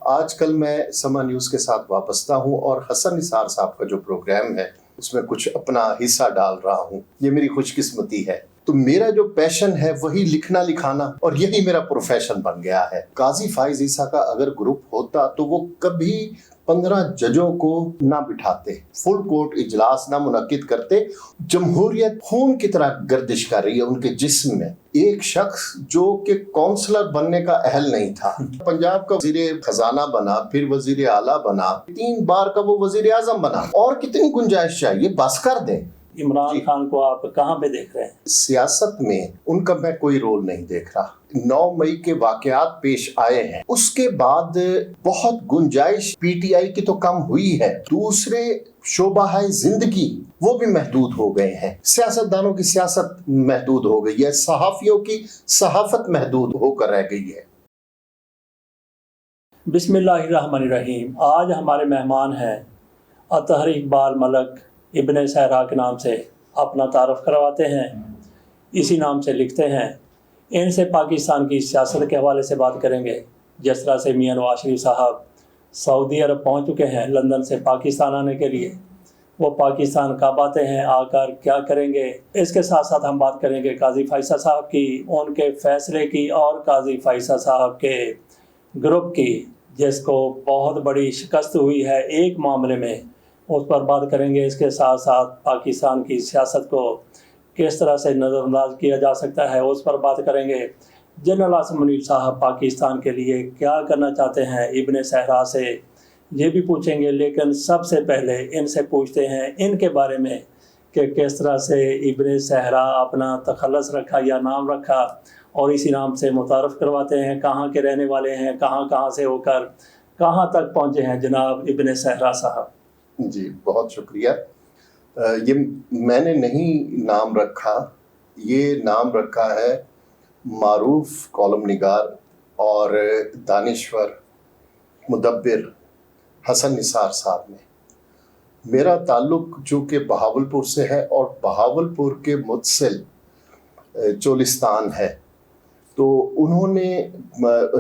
آج کل میں سما نیوز کے ساتھ وابستہ ہوں اور حسن نثار صاحب کا جو پروگرام ہے اس میں کچھ اپنا حصہ ڈال رہا ہوں. یہ میری خوش قسمتی ہے. تو میرا جو پیشن ہے وہی لکھنا لکھانا اور یہی میرا پروفیشن بن گیا ہے. قاضی فائز عیسیٰ کا اگر گروپ ہوتا تو وہ کبھی 15 ججوں کو نہ بٹھاتے, فل کورٹ اجلاس نہ منعقد کرتے. جمہوریت خون کی طرح گردش کر رہی ہے ان کے جسم میں. ایک شخص جو کہ کونسلر بننے کا اہل نہیں تھا, پنجاب کا وزیر خزانہ بنا, پھر وزیر اعلیٰ بنا, 3 بار کا وہ وزیر اعظم بنا. اور کتنی گنجائش چاہیے, بس کر دیں. عمران خان کو آپ کہاں پہ دیکھ رہے ہیں؟ سیاست میں ان کا میں کوئی رول نہیں دیکھ رہا. 9 مئی کے واقعات پیش آئے ہیں, اس کے بعد بہت گنجائش پی ٹی آئی کی تو کم ہوئی ہے, دوسرے شعبہ زندگی وہ بھی محدود ہو گئے ہیں. سیاستدانوں کی سیاست محدود ہو گئی ہے, صحافیوں کی صحافت محدود ہو کر رہ گئی ہے. بسم اللہ الرحمن الرحیم. آج ہمارے مہمان ہیں اطہر اقبال ملک. ابن صحرا کے نام سے اپنا تعارف کرواتے ہیں, اسی نام سے لکھتے ہیں. ان سے پاکستان کی سیاست کے حوالے سے بات کریں گے. جس طرح سے میاں نواز شریف صاحب سعودی عرب پہنچ چکے ہیں لندن سے پاکستان آنے کے لیے, وہ پاکستان کب آتے ہیں, آ کر کیا کریں گے. اس کے ساتھ ساتھ ہم بات کریں گے قاضی فائصہ صاحب کی, ان کے فیصلے کی, اور قاضی فائصہ صاحب کے گروپ کی جس کو بہت بڑی شکست ہوئی ہے ایک معاملے میں, اس پر بات کریں گے. اس کے ساتھ ساتھ پاکستان کی سیاست کو کس طرح سے نظر انداز کیا جا سکتا ہے اس پر بات کریں گے. جنرل عاصم منیب صاحب پاکستان کے لیے کیا کرنا چاہتے ہیں, ابن صحرا سے یہ بھی پوچھیں گے. لیکن سب سے پہلے ان سے پوچھتے ہیں ان کے بارے میں کہ کس طرح سے ابن صحرا اپنا تخلص رکھا یا نام رکھا, اور اسی نام سے متعارف کرواتے ہیں. کہاں کے رہنے والے ہیں, کہاں سے ہو کر کہاں تک پہنچے ہیں جناب ابن صحرا صاحب؟ جی بہت شکریہ. یہ میں نے نہیں نام رکھا, یہ نام رکھا ہے معروف کالم نگار اور دانشور مدبر حسن نثار صاحب نے. میرا تعلق جو کہ بہاولپور سے ہے اور بہاولپور کے متصل چولستان ہے, تو انہوں نے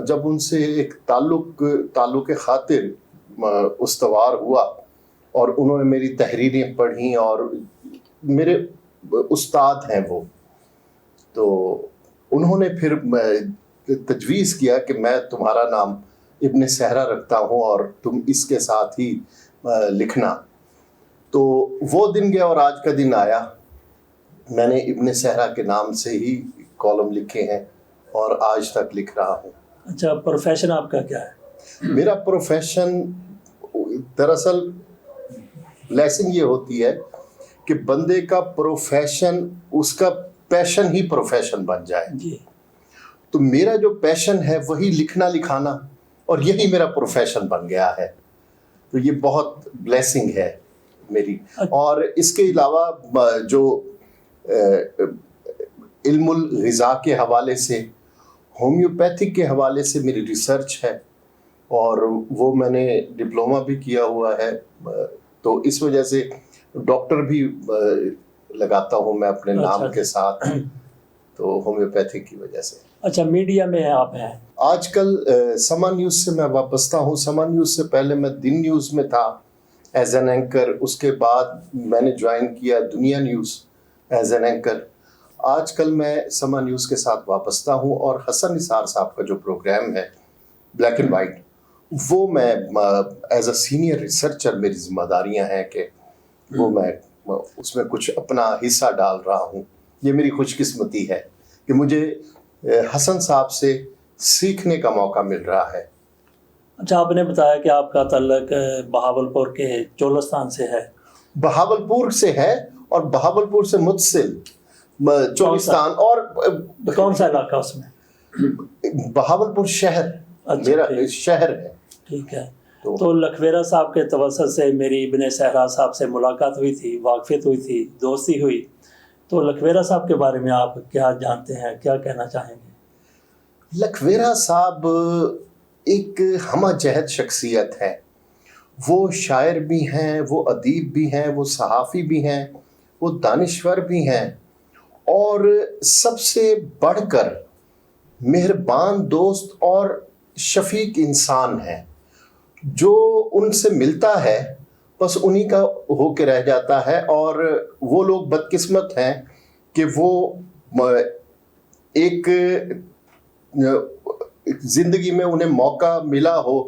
جب ان سے ایک تعلق خاطر استوار ہوا اور انہوں نے میری تحریریں پڑھیں, اور میرے استاد ہیں وہ, تو انہوں نے پھر تجویز کیا کہ میں تمہارا نام ابن صحرا رکھتا ہوں اور تم اس کے ساتھ ہی لکھنا. تو وہ دن گیا اور آج کا دن آیا. میں نے ابن صحرا کے نام سے ہی کالم لکھے ہیں اور آج تک لکھ رہا ہوں. اچھا, پروفیشن آپ کا کیا ہے؟ میرا پروفیشن دراصل بلیسنگ یہ ہوتی ہے کہ بندے کا پروفیشن اس کا پیشن ہی پروفیشن بن جائے. جی. تو میرا جو پیشن ہے وہی لکھنا لکھانا اور یہی میرا پروفیشن بن گیا ہے. تو یہ بہت بلیسنگ ہے میری. اور اس کے علاوہ جو علم الغذا کے حوالے سے, ہومیوپیتھک کے حوالے سے میری ریسرچ ہے, اور وہ میں نے ڈپلومہ بھی کیا ہوا ہے. تو اس وجہ سے ڈاکٹر بھی لگاتا ہوں میں اپنے نام کے ساتھ, تو ہومیوپیتھک کی وجہ سے. اچھا, میڈیا میں آپ ہیں آج کل سما نیوز سے میں وابستہ ہوں. سما نیوز سے پہلے میں دن نیوز میں تھا ایز این اینکر, اس کے بعد میں نے جوائن کیا دنیا نیوز ایز این اینکر. آج کل میں سما نیوز کے ساتھ وابستہ ہوں اور حسن نثار صاحب کا جو پروگرام ہے بلیک اینڈ وائٹ, وہ میں ایز اے سینئر ریسرچر میری ذمہ داریاں ہیں کہ وہ میں اس میں کچھ اپنا حصہ ڈال رہا ہوں. یہ میری خوش قسمتی ہے کہ مجھے حسن صاحب سے سیکھنے کا موقع مل رہا ہے. اچھا, آپ نے بتایا کہ آپ کا تعلق بہاولپور کے چولستان سے ہے. بہاولپور سے ہے اور بہاولپور سے متصل چولستان. اور کون سا علاقہ اس میں؟ بہاولپور شہر میرا شہر ہے. ٹھیک ہے. تو لکھویرا صاحب کے توسط سے میری ابن صحرا صاحب سے ملاقات ہوئی تھی, واقفیت ہوئی تھی, دوستی ہوئی. تو لکھویرا صاحب کے بارے میں آپ کیا جانتے ہیں, کیا کہنا چاہیں گے؟ لکھویرا صاحب ایک ہمہ جہت شخصیت ہے. وہ شاعر بھی ہیں, وہ ادیب بھی ہیں, وہ صحافی بھی ہیں, وہ دانشور بھی ہیں, اور سب سے بڑھ کر مہربان دوست اور شفیق انسان ہیں. جو ان سے ملتا ہے بس انہی کا ہو کے رہ جاتا ہے، اور وہ لوگ بدقسمت ہیں کہ وہ ایک زندگی میں انہیں موقع ملا ہو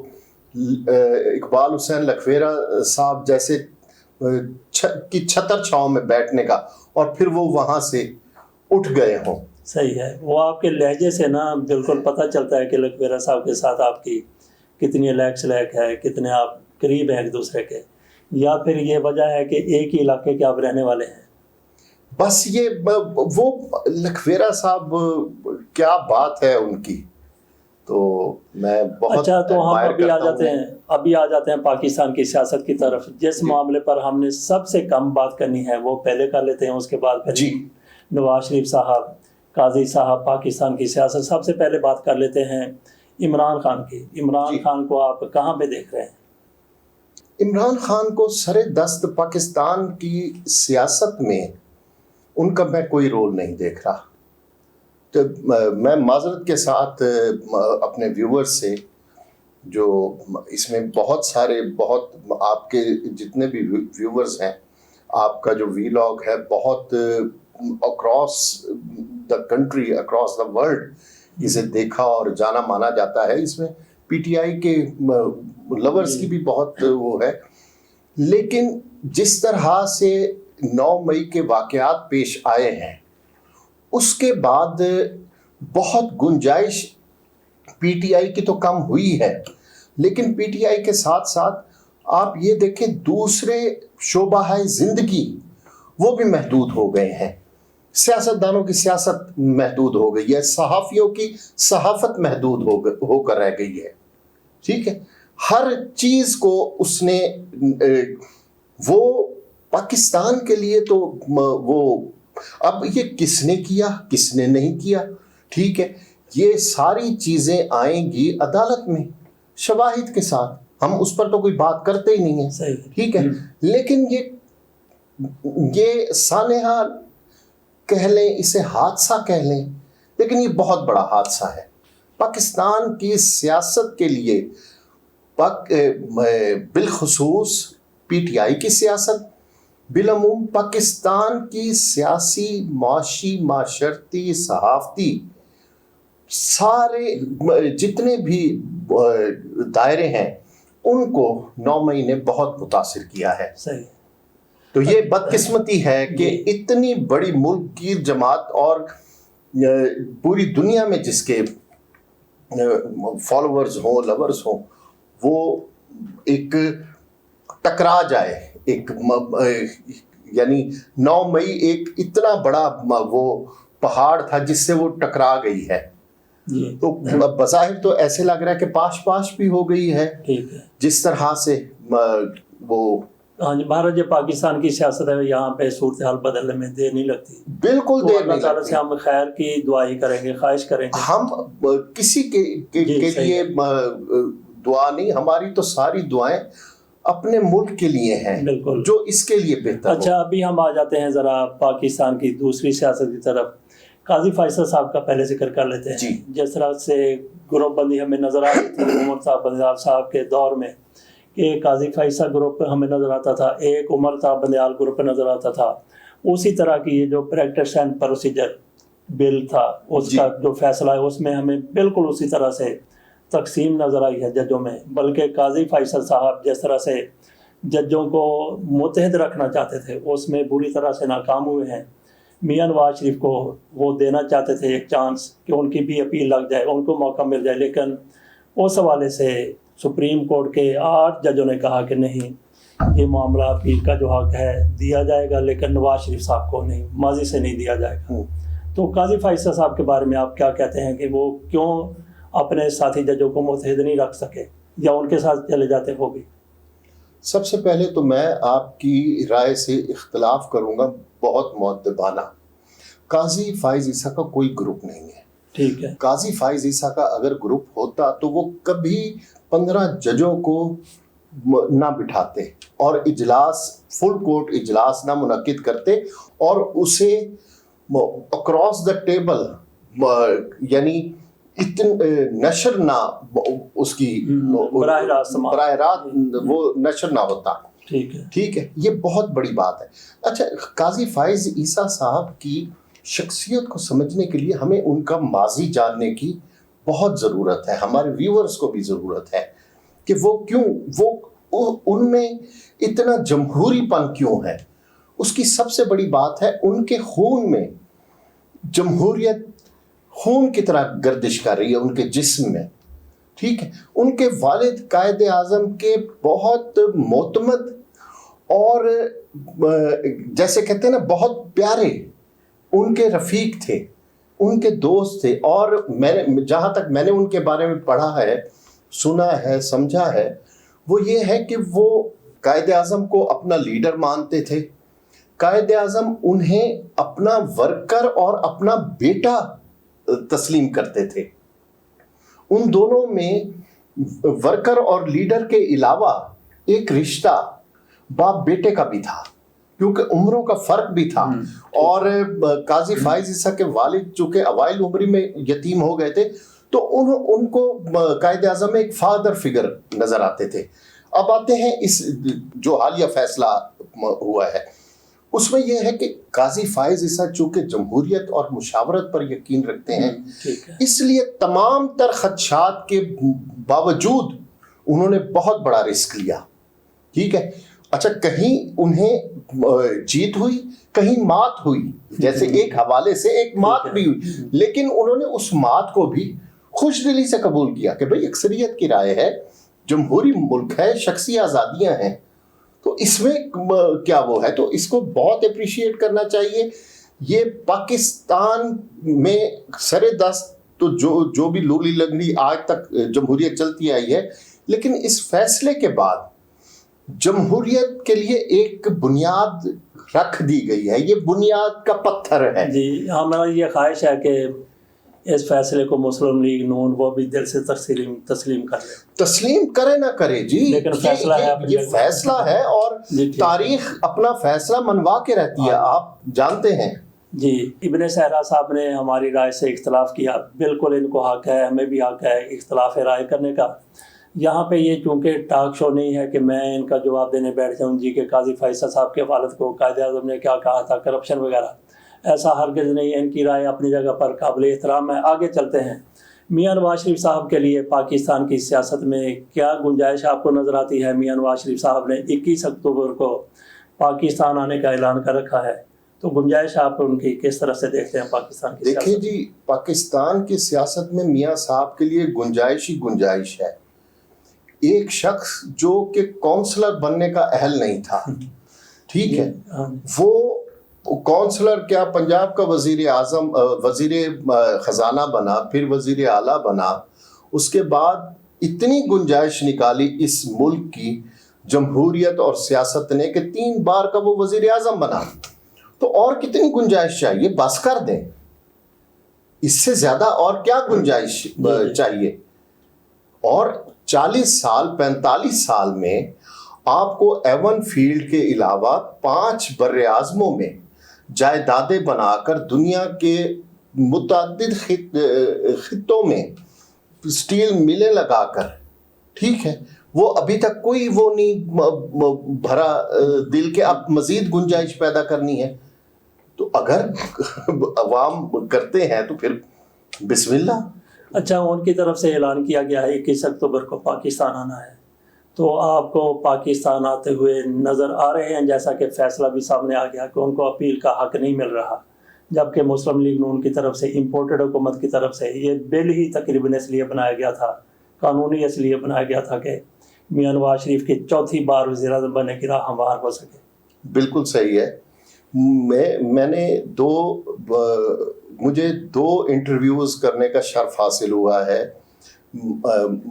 اقبال حسین لکھویرا صاحب جیسے کی چھتر چھاؤں میں بیٹھنے کا، اور پھر وہ وہاں سے اٹھ گئے ہوں۔ صحیح ہے، وہ آپ کے لہجے سے نا بالکل پتہ چلتا ہے کہ لکھویرا صاحب کے ساتھ آپ کی کتنی لیک سلیک ہے، کتنے آپ قریب ہیں ایک دوسرے کے، یا پھر یہ وجہ ہے کہ ایک ہی علاقے کے آپ رہنے والے ہیں؟ بس یہ وہ لکھویرا صاحب کیا بات ہے ان کی، تو میں بہت اچھا، تو ہم admire ابھی آ جاتے ہیں پاکستان کی سیاست کی طرف، جس معاملے پر ہم نے سب سے کم بات کرنی ہے وہ پہلے کر لیتے ہیں، اس کے بعد پھر نواز شریف صاحب، قاضی صاحب، پاکستان کی سیاست۔ سب سے پہلے بات کر لیتے ہیں عمران خان کی۔ عمران خان کو آپ کہاں پہ دیکھ رہے ہیں؟ عمران خان کو سر دست پاکستان کی سیاست میں ان کا میں کوئی رول نہیں دیکھ رہا۔ تو میں معذرت کے ساتھ اپنے ویور سے، جو اس میں بہت سارے آپ کے جتنے بھی ویورز ہیں، آپ کا جو ویلاگ ہے بہت across the country, across the world اسے دیکھا اور جانا مانا جاتا ہے۔ اس میں پی ٹی آئی کے لورز کی بھی بہت وہ ہے، لیکن جس طرح سے 9 مئی کے واقعات پیش آئے ہیں، اس کے بعد بہت گنجائش پی ٹی آئی کی تو کم ہوئی ہے، لیکن پی ٹی آئی کے ساتھ ساتھ آپ یہ دیکھیں دوسرے شعبہ زندگی وہ بھی محدود ہو گئے ہیں۔ سیاستدانوں کی سیاست محدود ہو گئی ہے، صحافیوں کی صحافت محدود ہو کر رہ گئی ہے، ٹھیک ہے۔ ہر چیز کو اس نے وہ پاکستان کے لیے تو وہ اب یہ کس نے کیا کس نے نہیں کیا، ٹھیک ہے، یہ ساری چیزیں آئیں گی عدالت میں شواہد کے ساتھ، ہم اس پر تو کوئی بات کرتے ہی نہیں ہیں، ٹھیک ہے۔ لیکن یہ سانحہ کہہ لیں، اسے حادثہ کہہ لیں، لیکن یہ بہت بڑا حادثہ ہے پاکستان کی سیاست کے لیے، بالخصوص پی ٹی آئی کی سیاست، بالعموم پاکستان کی سیاسی، معاشی، معاشرتی، صحافتی سارے جتنے بھی دائرے ہیں ان کو 9 مئی نے بہت متاثر کیا ہے۔ صحیح۔ تو یہ بدقسمتی ہے کہ اتنی بڑی ملک کی جماعت اور پوری دنیا میں جس کے فالوورز ہوں، لورز ہوں، وہ ایک ٹکرا جائے، یعنی 9 مئی ایک اتنا بڑا وہ پہاڑ تھا جس سے وہ ٹکرا گئی ہے، تو بظاہر تو ایسے لگ رہا ہے کہ پاش بھی ہو گئی ہے، جس طرح سے وہ بھارت جو پاکستان کی سیاست ہے یہاں پہ صورتحال بدلنے میں دیر نہیں لگتی، بالکل دیر نہیں لگتی۔ سے ہم خیر کی دعا ہی کریں گے، خواہش کریں گے، ہم کسی کے لیے دعا نہیں، ہماری تو ساری دعائیں اپنے ملک کے لیے ہیں، بالکل، جو اس کے لیے بہتر ہو۔ اچھا، ابھی ہم آ جاتے ہیں ذرا پاکستان کی دوسری سیاست کی طرف۔ قاضی فیصل صاحب کا پہلے ذکر کر لیتے ہیں۔ جس طرح سے گروپ بندی ہمیں نظر آ رہی تھی عمر صاحب بندیال صاحب کے دور میں، کہ قاضی فیصل گروپ ہمیں نظر آتا تھا، ایک عمر صاحب بندیال گروپ نظر آتا تھا، اسی طرح کی یہ جو پریکٹس اینڈ پروسیجر بل تھا اس کا جو فیصلہ ہے اس میں ہمیں بالکل اسی طرح سے تقسیم نظر آئی ہے ججوں میں، بلکہ قاضی فیصل صاحب جس طرح سے ججوں کو متحد رکھنا چاہتے تھے اس میں بری طرح سے ناکام ہوئے ہیں۔ میاں نواز شریف کو وہ دینا چاہتے تھے ایک چانس کہ ان کی بھی اپیل لگ جائے، ان کو موقع مل جائے، لیکن اس حوالے سے سپریم کورٹ کے 8 ججوں نے کہا کہ نہیں، یہ معاملہ اپیل کا جو حق ہے دیا جائے گا، لیکن نواز شریف صاحب کو نہیں، ماضی سے نہیں دیا جائے گا۔ تو قاضی فیصل صاحب کے بارے میں آپ کیا کہتے ہیں کہ وہ کیوں اپنے ساتھی ججوں کو متحد نہیں رکھ سکے، یا ان کے ساتھ چلے جاتے وہ بھی؟ سب سے پہلے تو میں آپ کی رائے سے اختلاف کروں گا بہت مؤدبانہ۔ قاضی فائز عیسیٰ کا کوئی گروپ نہیں ہے، ٹھیک ہے۔ قاضی فائز عیسیٰ کا اگر گروپ ہوتا تو وہ کبھی 15 ججوں کو نہ بٹھاتے اور اجلاس، فل کورٹ اجلاس نہ منعقد کرتے اور اسے اکراس دا ٹیبل، یعنی نشر نہ اس کی براہ راست وہ نشر نہ ہوتا. ٹھیک ہے, یہ بہت بڑی بات ہے. اچھا, قاضی فائز عیسیٰ صاحب کی شخصیت کو سمجھنے کے لیے ہمیں ان کا ماضی جاننے کی بہت ضرورت ہے, ہمارے ویورز کو بھی ضرورت ہے کہ وہ کیوں, وہ ان میں اتنا جمہوری پن کیوں ہے. اس کی سب سے بڑی بات ہے ان کے خون میں جمہوریت خون کی طرح گردش کر رہی ہے ان کے جسم میں. ٹھیک ہے, ان کے والد قائد اعظم کے بہت معتمد اور جیسے کہتے ہیں نا بہت پیارے ان کے رفیق تھے, ان کے دوست تھے. اور جہاں تک میں نے ان کے بارے میں پڑھا ہے, سنا ہے, سمجھا ہے, وہ یہ ہے کہ وہ قائد اعظم کو اپنا لیڈر مانتے تھے. قائد اعظم انہیں اپنا ورکر اور اپنا بیٹا تسلیم کرتے تھے. ان دونوں میں ورکر اور لیڈر کے علاوہ ایک رشتہ باپ بیٹے کا بھی تھا, کیونکہ عمروں کا فرق بھی تھا. اور قاضی فائز عیسیٰ کے والد چونکہ اوائل عمری میں یتیم ہو گئے تھے, تو ان کو قائد اعظم میں ایک فادر فگر نظر آتے تھے. اب آتے ہیں اس جو حالیہ فیصلہ ہوا ہے, اس میں یہ ہے کہ قاضی فائز عیسیٰ چونکہ جمہوریت اور مشاورت پر یقین رکھتے ہیں, اس لیے تمام تر خدشات کے باوجود انہوں نے بہت بڑا رسک لیا. ٹھیک ہے. اچھا, کہیں انہیں جیت ہوئی, کہیں مات ہوئی, جیسے ایک حوالے سے ایک مات بھی ہوئی, لیکن انہوں نے اس مات کو بھی خوش دلی سے قبول کیا کہ بھئی اکثریت کی رائے ہے, جمہوری ملک ہے, شخصی آزادیاں ہیں, تو اس میں کیا وہ ہے, تو اس کو بہت اپریشیٹ کرنا چاہیے. یہ پاکستان میں سر دست تو جو بھی لولی لنگڑی آج تک جمہوریت چلتی آئی ہے, لیکن اس فیصلے کے بعد جمہوریت کے لیے ایک بنیاد رکھ دی گئی ہے, یہ بنیاد کا پتھر ہے. جی, ہماری یہ خواہش ہے کہ اس فیصلے کو مسلم لیگ نون وہ بھی دل سے تسلیم کر لے. تسلیم کرے نہ کرے جی, لیکن فیصلہ ہے, یہ فیصلہ ہے, اور تاریخ اپنا فیصلہ منوا کے رہتی ہے, آپ جانتے ہیں. جی, ابن صحرا صاحب نے ہماری رائے سے اختلاف کیا, بالکل ان کو حق ہے, ہمیں بھی حق ہے اختلاف رائے کرنے کا. یہاں پہ یہ چونکہ ٹاک شو نہیں ہے کہ میں ان کا جواب دینے بیٹھ جاؤں جی کہ قاضی فائز صاحب کے والد کو قائد اعظم نے کیا کہا تھا, کرپشن وغیرہ, ایسا ہرگز نہیں. ان کی رائے اپنی جگہ پر قابل احترام ہے. آگے چلتے ہیں. میاں نواز شریف صاحب کے لیے پاکستان کی سیاست میں کیا گنجائش آپ کو نظر آتی ہے؟ میاں نواز شریف صاحب نے 21 اکتوبر کو پاکستان آنے کا اعلان کر رکھا ہے, تو گنجائش آپ ان کی کس طرح سے دیکھتے ہیں پاکستان کی سیاست؟ دیکھیں جی, پاکستان کی سیاست میں میاں صاحب کے لیے گنجائش ہی گنجائش ہے. ایک شخص جو کہ کونسلر بننے کا اہل نہیں تھا, ٹھیک ہے, وہ کونسلر کیا پنجاب کا وزیر اعظم, وزیر خزانہ بنا, پھر وزیر اعلیٰ بنا. اس کے بعد اتنی گنجائش نکالی اس ملک کی جمہوریت اور سیاست نے کہ 3 بار کا وہ وزیر اعظم بنا. تو اور کتنی گنجائش چاہیے؟ بس کر دیں, اس سے زیادہ اور کیا گنجائش چاہیے؟ اور 40 سال 45 سال میں آپ کو ایون فیلڈ کے علاوہ 5 بر اعظموں میں جائیدادیں بنا کر دنیا کے متعدد خطوں میں سٹیل ملیں لگا کر, ٹھیک ہے, وہ ابھی تک کوئی وہ نہیں بھرا دل کے اب مزید گنجائش پیدا کرنی ہے. تو اگر عوام کرتے ہیں تو پھر بسم اللہ. اچھا, ان کی طرف سے اعلان کیا گیا ہے 21 اکتوبر کو پاکستان آنا ہے, تو آپ کو پاکستان آتے ہوئے نظر آ رہے ہیں, جیسا کہ فیصلہ بھی سامنے آ گیا کہ ان کو اپیل کا حق نہیں مل رہا, جبکہ مسلم لیگ نون کی طرف سے امپورٹڈ حکومت کی طرف سے یہ بل ہی تقریباً اس لیے بنایا گیا تھا, قانونی اس لیے بنایا گیا تھا کہ میاں نواز شریف کی 4تھی بار وزیر اعظم بننے کی راہ ہموار ہو سکے. بالکل صحیح ہے. میں نے مجھے 2 انٹرویوز کرنے کا شرف حاصل ہوا ہے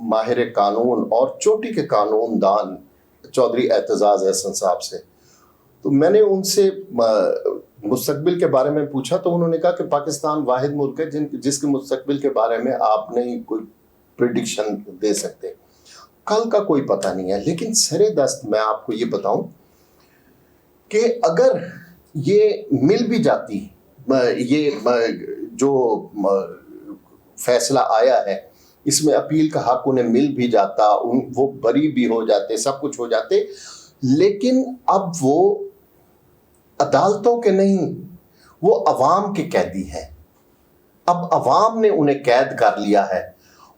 ماہر قانون اور چوٹی کے قانون دان چودھری اعتزاز احسن صاحب سے. تو میں نے ان سے مستقبل کے بارے میں پوچھا, تو انہوں نے کہا کہ پاکستان واحد ملک ہے جس کے مستقبل کے بارے میں آپ نہیں کوئی پریڈکشن دے سکتے, کل کا کوئی پتہ نہیں ہے. لیکن سر دست میں آپ کو یہ بتاؤں کہ اگر یہ مل بھی جاتی, یہ جو فیصلہ آیا ہے اس میں اپیل کا حق انہیں مل بھی جاتا، وہ بری بھی ہو جاتے، سب کچھ ہو جاتے، لیکن اب وہ عدالتوں کے نہیں، وہ عوام کے قیدی ہیں۔ اب عوام نے انہیں قید کر لیا ہے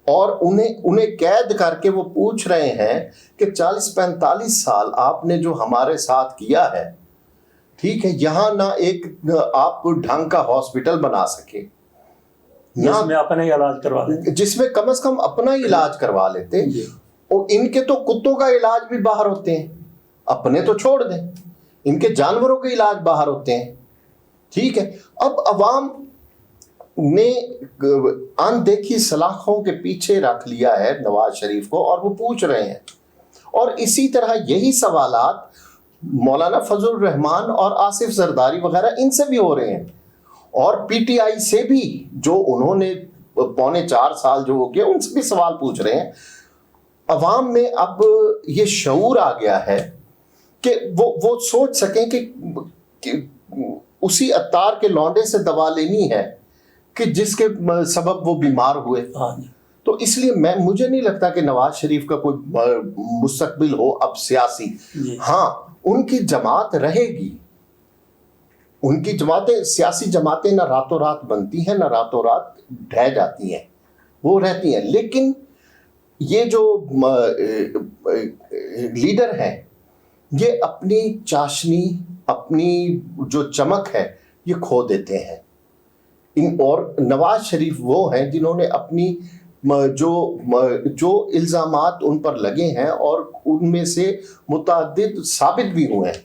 اور انہیں قید کر کے وہ پوچھ رہے ہیں کہ 40-45 سال آپ نے جو ہمارے ساتھ کیا ہے، ٹھیک ہے، یہاں نہ ایک آپ ڈھنگ کا ہاسپٹل بنا سکے، جس میں اپنا ہی علاج کروا لیتے، جس میں کم از کم اپنا ہی علاج کروا لیتے، اور ان کے تو کتوں کا علاج بھی باہر ہوتے ہیں، اپنے تو چھوڑ دیں، ان کے جانوروں کے علاج باہر ہوتے ہیں، ٹھیک ہے۔ اب عوام نے اندیکھی سلاخوں کے پیچھے رکھ لیا ہے نواز شریف کو، اور وہ پوچھ رہے ہیں، اور اسی طرح یہی سوالات مولانا فضل الرحمان اور آصف زرداری وغیرہ ان سے بھی ہو رہے ہیں، اور پی ٹی آئی سے بھی جو انہوں نے 4.25 سال جو ہو گیا ان سے بھی سوال پوچھ رہے ہیں۔ عوام میں اب یہ شعور آ گیا ہے کہ وہ سوچ سکیں کہ اسی عطار کے لونڈے سے دوا لینی ہے کہ جس کے سبب وہ بیمار ہوئے۔ تو اس لیے مجھے نہیں لگتا کہ نواز شریف کا کوئی مستقبل ہو اب سیاسی۔ ہاں، ان کی جماعت رہے گی، ان کی جماعتیں، سیاسی جماعتیں نہ راتوں رات بنتی ہیں نہ راتوں رات ڈھہ جاتی ہیں، وہ رہتی ہیں، لیکن یہ جو لیڈر ہیں یہ اپنی چاشنی، اپنی جو چمک ہے یہ کھو دیتے ہیں۔ اور نواز شریف وہ ہیں جنہوں نے اپنی جو الزامات ان پر لگے ہیں اور ان میں سے متعدد ثابت بھی ہوئے ہیں،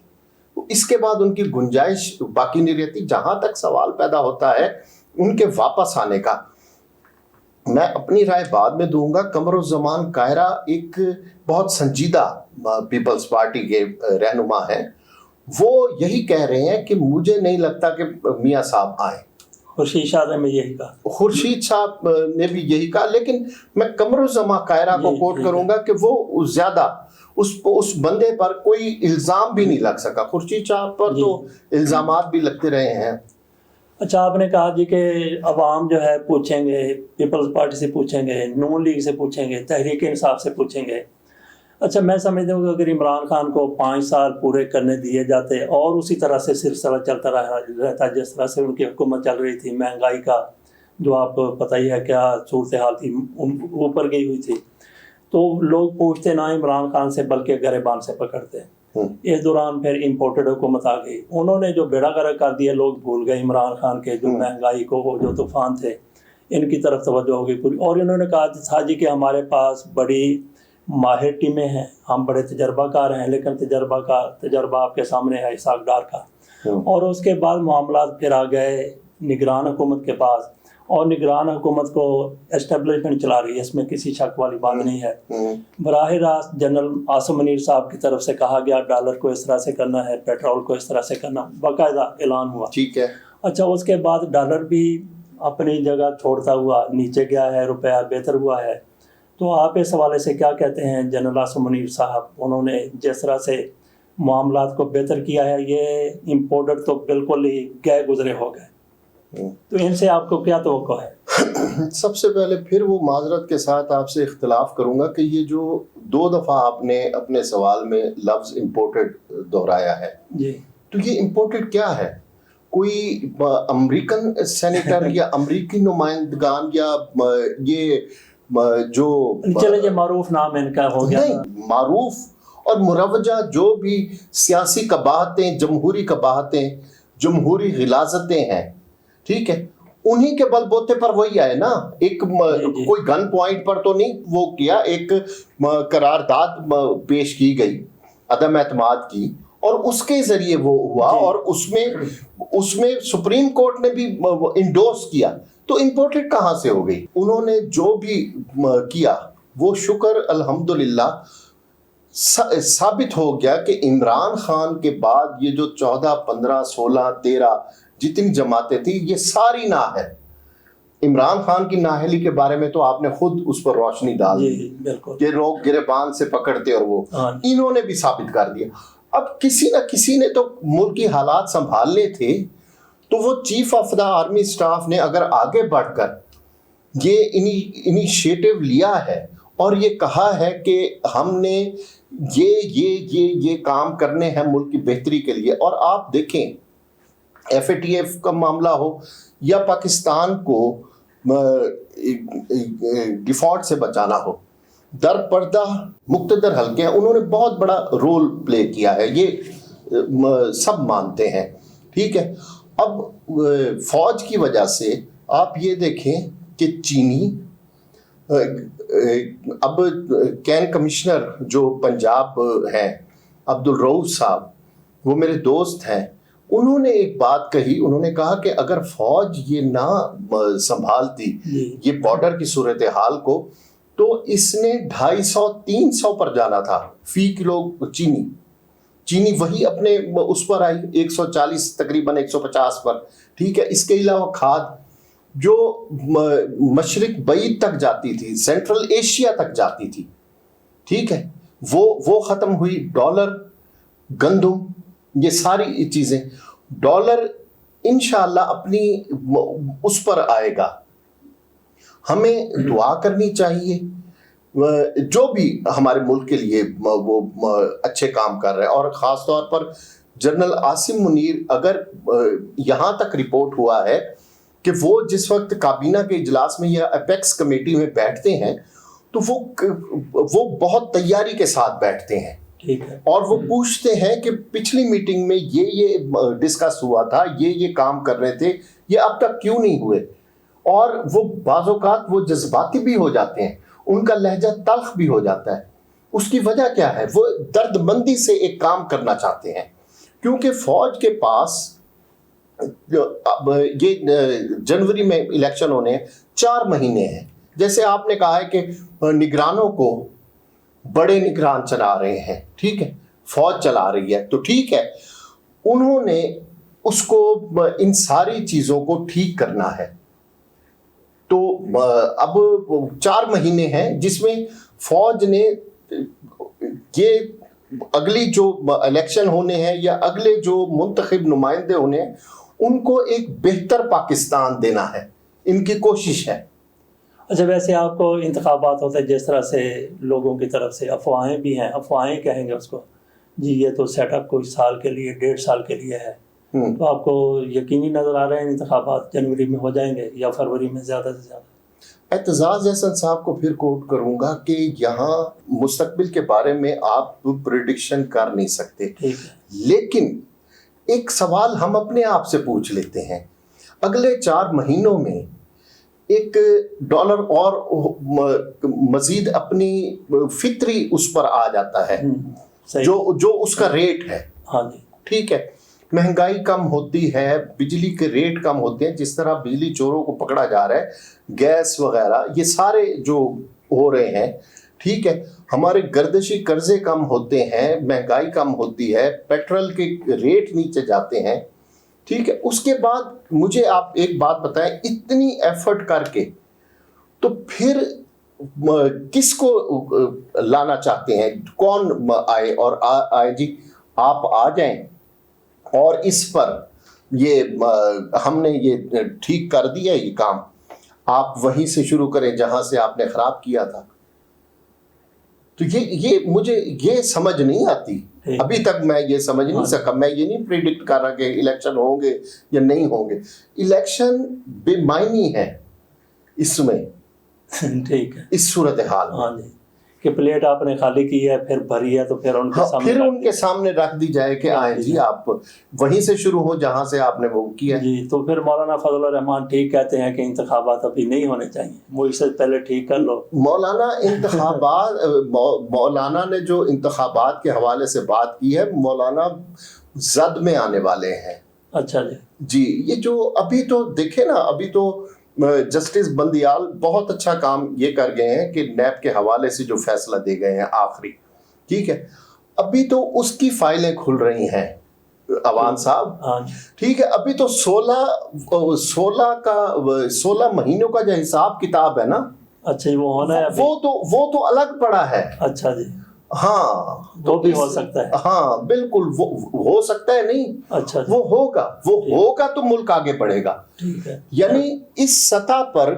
اس کے بعد ان کی گنجائش باقی نہیں رہتی۔ جہاں تک سوال پیدا ہوتا ہے ان کے واپس آنے کا، میں اپنی رائے بعد میں دوں گا۔ قمر الزمان کائرہ ایک بہت سنجیدہ پیپلز پارٹی کے رہنما ہیں، وہ یہی کہہ رہے ہیں کہ مجھے نہیں لگتا کہ میاں صاحب آئیں۔ خورشید شاہ نے بھی یہی کہا، خورشید صاحب نے بھی یہی کہا، لیکن میں قمر الزمان کائرہ کو کوٹ کروں گا کہ وہ زیادہ اس بندے پر کوئی الزام بھی نہیں لگ سکا۔ خورشید صاحب پر تو الزامات بھی لگتے رہے ہیں۔ اچھا، آپ نے کہا جی کہ عوام جو ہے پوچھیں گے، پیپلز پارٹی سے پوچھیں گے، نون لیگ سے پوچھیں گے، تحریک انصاف سے پوچھیں گے۔ اچھا، میں سمجھتا ہوں کہ اگر عمران خان کو 5 سال پورے کرنے دیے جاتے اور اسی طرح سے سلسلہ چلتا رہتا جس طرح سے ان کی حکومت چل رہی تھی، مہنگائی کا جو آپ پتہ ہی ہے کیا صورتحال تھی، اوپر گئی ہوئی تھی، تو لوگ پوچھتے نہ عمران خان سے بلکہ گریبان سے پکڑتے۔ اس دوران پھر امپورٹڈ حکومت آ گئی، انہوں نے جو بیڑا گرک کر دیا، لوگ بھول گئے عمران خان کے جو مہنگائی کو، جو طوفان تھے، ان کی طرف توجہ ہو گئی پوری، اور انہوں نے کہا تھا جی کہ ہمارے پاس بڑی ماہر ٹیمیں ہیں، ہم بڑے تجربہ کار ہیں، لیکن تجربہ آپ کے سامنے ہے اسحاق ڈار کا۔ اور اس کے بعد معاملات پھر آ گئے نگران حکومت کے پاس، اور نگران حکومت کو اسٹیبلشمنٹ چلا رہی ہے، اس میں کسی شک والی بات نہیں ہے۔ براہ راست جنرل عاصم منیر صاحب کی طرف سے کہا گیا ڈالر کو اس طرح سے کرنا ہے، پیٹرول کو اس طرح سے کرنا، باقاعدہ اعلان ہوا، ٹھیک ہے۔ اچھا، اس کے بعد ڈالر بھی اپنی جگہ چھوڑتا ہوا نیچے گیا ہے، روپیہ بہتر ہوا ہے۔ تو آپ اس حوالے سے کیا کہتے ہیں؟ جنرل عاصم منیر صاحب، انہوں نے جس طرح سے معاملات کو بہتر کیا ہے، یہ امپورٹڈ تو بالکل ہی گئے گزرے ہو گئے، تو ان سے آپ کو کیا توقع ہے؟ سب سے پہلے پھر وہ معذرت کے ساتھ آپ سے اختلاف کروں گا کہ یہ جو 2 دفعہ آپ نے اپنے سوال میں لفظ امپورٹڈ دہرایا ہے، تو یہ امپورٹڈ کیا ہے؟ کوئی امریکن سینیٹر یا امریکی نمائندگان یا یہ جو چلے یہ معروف نام ان کا ہو گیا، نہیں، معروف اور مروجہ جو بھی سیاسی قباحتیں، جمہوری قباحتیں، جمہوری غلاظتیں ہیں، ٹھیک ہے، انہی کے بل بوتے پر وہی آئے نا۔ ایک کوئی گن پوائنٹ پر تو نہیں وہ کیا، ایک قرارداد پیش کی گئی عدم اعتماد کی، اور اس کے ذریعے وہ ہوا، اور اس میں سپریم کورٹ نے بھی انڈورس کیا، تو امپورٹڈ کہاں سے ہو گئی؟ انہوں نے جو بھی کیا وہ شکر الحمدللہ ثابت ہو گیا کہ عمران خان کے بعد یہ جو 14، 15، 16، 13 جتنی جماعتیں تھیں، یہ ساری نااہل۔ عمران خان کی نااہلی کے بارے میں تو آپ نے خود اس پر روشنی ڈال دی کہ لوگ گریبان سے پکڑتے، اور وہ انہوں نے بھی ثابت کر دیا۔ اب کسی نہ کسی نے تو ملکی حالات سنبھالنے تھے، تو وہ chief of the army staff نے اگر آگے بڑھ کر یہ انیشیٹو لیا ہے اور یہ کہا ہے کہ ہم نے یہ کام کرنے ہیں ملک کی بہتری کے لیے. اور آپ دیکھیں FATF کا معاملہ ہو یا پاکستان کو ڈیفالٹ سے بچانا ہو, در پردہ مقتدر حلقے ہیں, انہوں نے بہت بڑا رول پلے کیا ہے, یہ سب مانتے ہیں. ٹھیک ہے, اب فوج کی وجہ سے آپ یہ دیکھیں کہ چینی اب کین کمشنر جو پنجاب ہیں عبدالرؤف صاحب, وہ میرے دوست ہیں, انہوں نے ایک بات کہی, انہوں نے کہا کہ اگر فوج یہ نہ سنبھالتی یہ بارڈر کی صورتحال کو تو اس نے 250-300 پر جانا تھا فی کلو چینی وہی اپنے اس پر آئی 140 تقریباً 150 پر. ٹھیک ہے, اس کے علاوہ کھاد جو مشرق بعید تک جاتی تھی, سینٹرل ایشیا تک جاتی تھی, ٹھیک ہے, وہ ختم ہوئی. ڈالر, گندم, یہ ساری چیزیں, ڈالر انشاءاللہ اپنی اس پر آئے گا. ہمیں دعا کرنی چاہیے جو بھی ہمارے ملک کے لیے وہ اچھے کام کر رہے ہیں, اور خاص طور پر جنرل عاصم منیر. اگر یہاں تک رپورٹ ہوا ہے کہ وہ جس وقت کابینہ کے اجلاس میں یا اپیکس کمیٹی میں بیٹھتے ہیں تو وہ بہت تیاری کے ساتھ بیٹھتے ہیں, اور وہ پوچھتے ہیں کہ پچھلی میٹنگ میں یہ ڈسکس ہوا تھا, یہ کام کر رہے تھے, یہ اب تک کیوں نہیں ہوئے. اور وہ بعض اوقات وہ جذباتی بھی ہو جاتے ہیں, ان کا لہجہ تلخ بھی ہو جاتا ہے. اس کی وجہ کیا ہے؟ وہ درد مندی سے ایک کام کرنا چاہتے ہیں, کیونکہ فوج کے پاس یہ جنوری میں الیکشن ہونے 4 مہینے ہیں. جیسے آپ نے کہا ہے کہ نگرانوں کو بڑے نگران چلا رہے ہیں, ٹھیک ہے, فوج چلا رہی ہے, تو ٹھیک ہے, انہوں نے اس کو ان ساری چیزوں کو ٹھیک کرنا ہے. تو اب 4 مہینے ہیں جس میں فوج نے یہ اگلی جو الیکشن ہونے ہیں یا اگلے جو منتخب نمائندے ہونے ہیں ان کو ایک بہتر پاکستان دینا ہے, ان کی کوشش ہے. اچھا, ویسے آپ کو انتخابات ہوتے ہیں جس طرح سے لوگوں کی طرف سے افواہیں بھی ہیں, افواہیں کہیں گے اس کو, جی یہ تو سیٹ اپ کوئی سال کے لیے 1.5 سال کے لیے ہے, تو آپ کو یقینی نظر آ رہے ہیں انتخابات جنوری میں ہو جائیں گے یا فروری میں زیادہ سے زیادہ؟ اعتزاز احسن صاحب کو پھر کوٹ کروں گا کہ یہاں مستقبل کے بارے میں آپ پریڈکشن کر نہیں سکتے, لیکن ایک سوال ہم اپنے آپ سے پوچھ لیتے ہیں, اگلے 4 مہینوں میں ایک ڈالر اور مزید اپنی فطری اس پر آ جاتا ہے جو اس کا ریٹ ہے, ٹھیک ہے, مہنگائی کم ہوتی ہے, بجلی کے ریٹ کم ہوتے ہیں, جس طرح بجلی چوروں کو پکڑا جا رہا ہے, گیس وغیرہ یہ سارے جو ہو رہے ہیں, ٹھیک ہے, ہمارے گردشی قرضے کم ہوتے ہیں, مہنگائی کم ہوتی ہے, پیٹرول کے ریٹ نیچے جاتے ہیں, ٹھیک ہے. اس کے بعد مجھے آپ ایک بات بتائیں, اتنی ایفرٹ کر کے تو پھر کس کو لانا چاہتے ہیں, کون آئے اور آئے جی آپ آ جائیں اور اس پر یہ ہم نے یہ ٹھیک کر دیا یہ کام, آپ وہیں سے شروع کریں جہاں سے آپ نے خراب کیا تھا. تو یہ مجھے یہ سمجھ نہیں آتی, ابھی تک میں یہ سمجھ نہیں سکا. میں یہ نہیں پریڈکٹ کر رہا کہ الیکشن ہوں گے یا نہیں ہوں گے, الیکشن بے معنی ہے اس میں, ٹھیک ہے, اس صورتحال میں کہ پلیٹ آپ نے خالی کی ہے پھر بھری ہے تو پھر ان کے سامنے رکھ دی جائے کہ آئیں جی آپ وہیں سے شروع ہو جہاں سے آپ نے وہ کیا. جی, تو پھر مولانا فضل الرحمان ٹھیک کہتے ہیں کہ انتخابات ابھی نہیں ہونے چاہیے, وہ اس سے پہلے ٹھیک کر لو. مولانا نے جو انتخابات کے حوالے سے بات کی ہے, مولانا زد میں آنے والے ہیں. اچھا جی, یہ جو ابھی تو دیکھیں نا, ابھی تو جسٹس بندیال بہت اچھا کام یہ کر گئے ہیں کہ نیب کے حوالے سے جو فیصلہ دے گئے ہیں آخری, ٹھیک ہے, ابھی تو اس کی فائلیں کھل رہی ہیں عوان صاحب, ٹھیک ہے. ابھی تو 16 مہینوں کا جو حساب کتاب ہے نا, اچھا وہ ہونا ہے, وہ تو الگ پڑا ہے. اچھا جی, ہاں وہ بھی ہو سکتا ہے. ہاں بالکل, وہ ہو سکتا ہے نہیں, اچھا وہ ہوگا تو ملک آگے بڑھے گا. ٹھیک ہے, یعنی اس سطح پر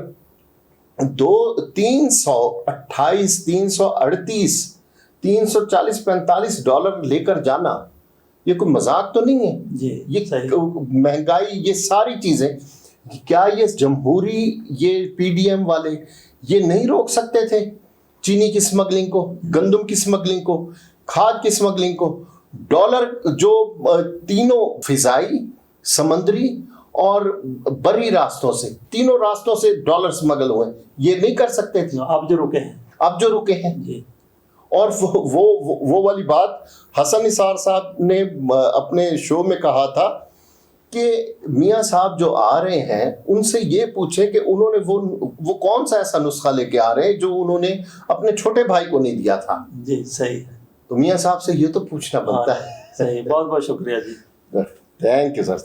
328 338 $340 $45 لے کر جانا یہ کوئی مذاق تو نہیں ہے. جی یہ صحیح. مہنگائی، یہ ساری چیزیں، کیا یہ جمہوری یہ پی ڈی ایم والے یہ نہیں روک سکتے تھے چینی کی سمگلنگ کو، گندم کی سمگلنگ کو، کھاد کی سمگلنگ کو؟ ڈالر جو تینوں فضائی، سمندری اور بری راستوں سے، تینوں راستوں سے ڈالر سمگل ہوئے، یہ نہیں کر سکتے تھے؟ اب جو رکے ہیں. اب جو رکے ہیں. جی. اور وہ والی بات حسن نثار صاحب نے اپنے شو میں کہا تھا کہ میاں صاحب جو آ رہے ہیں ان سے یہ پوچھیں کہ انہوں نے وہ کون سا ایسا نسخہ لے کے آ رہے ہیں جو انہوں نے اپنے چھوٹے بھائی کو نہیں دیا تھا. جی صحیح ہے. تو میاں صاحب سے یہ تو پوچھنا بنتا ہے. صحیح. بہت بہت شکریہ جی. Thank you sir.